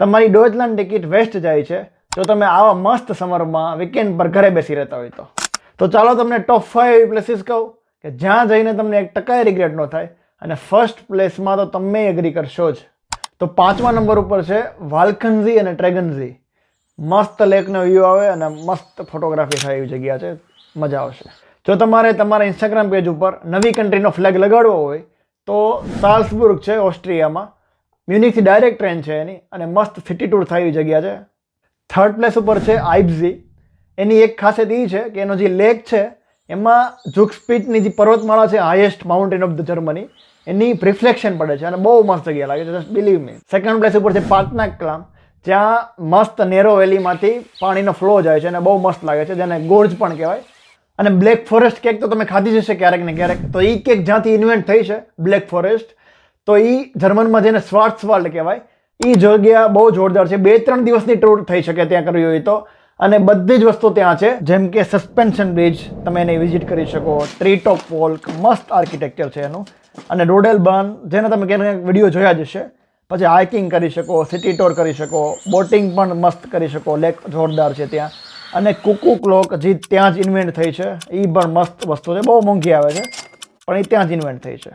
તમારી ડોચલેન્ડ ticket waste જાય છે જો તમે આવા મસ્ત સમરમાં વીકેન્ડ પર ઘરે બેસી રહેતા હોય તો ચાલો તમને ટોપ 5 પ્લેસીસ કહું કે જ્યાં જઈને તમને 1% રિગ્રેટ ન થાય. અને ફર્સ્ટ પ્લેસમાં તો તમે એગ્રી કરશો જ. તો 5મા નંબર ઉપર છે વાલ્કન્ઝી અને ટ્રેગન્ઝી. મસ્ત લેકનો વ્યૂ આવે અને મસ્ત ફોટોગ્રાફી થાય એવી જગ્યા છે, મજા આવશે. જો તમારે તમારા ઇન્સ્ટાગ્રામ પેજ ઉપર નવી કન્ટ્રીનો ફ્લેગ લગાડવો હોય તો સાલ્સબુર્ગ છે ઓસ્ટ્રિયામાં. મ્યુનિકથી ડાયરેક્ટ ટ્રેન છે એની અને મસ્ત સિટી ટૂર થાય એવી જગ્યા છે. થર્ડ પ્લેસ ઉપર છે આઇબ્ઝી. એની એક ખાસિયત એ છે કે એનો જે લેક છે એમાં ઝુક્સપીટની જે પર્વતમાળા છે, highest mountain of the Germany, any reflection પડે છે અને બહુ મસ્ત જગ્યા લાગે છે, just believe me. Second place ઉપર છે પાટનાકલામ, જ્યાં મસ્ત નેરો વેલીમાંથી પાણીનો ફ્લો જાય છે અને બહુ મસ્ત લાગે છે, જેને ગોર્જ પણ કહેવાય. અને બ્લેક ફોરેસ્ટ કેક તો તમે ખાધી જશે ક્યારેક ને ક્યારેક. તો એ કેક જ્યાંથી ઇન્વેન્ટ થઈ છે બ્લેક ફોરેસ્ટ, તો એ જર્મનમાં જેને સ્વાર્ટ્સવાલ્ડ કહેવાય, એ જગ્યા બહુ જોરદાર છે. 2-3 દિવસની ટૂર થઈ શકે ત્યાં કરવી હોય તો. અને બધી જ વસ્તુ ત્યાં છે, જેમ કે સસ્પેન્શન બ્રિજ, તમે એને વિઝિટ કરી શકો. ટ્રી ટોપ વોક, મસ્ત આર્કિટેક્ચર છે એનું. અને રોડેલ બાર્ન, જેને તમે ક્યાંક વિડીયો જોયા જ હશે. પછી હાઇકિંગ કરી શકો, સિટી ટૂર કરી શકો, બોટિંગ પણ મસ્ત કરી શકો, લેક જોરદાર છે ત્યાં. અને કુકુ ક્લોક જે ત્યાં જ ઇન્વેન્ટ થઈ છે, એ પણ મસ્ત વસ્તુ છે. બહુ મોંઘી આવે છે પણ એ ત્યાં જ ઇન્વેન્ટ થઈ છે.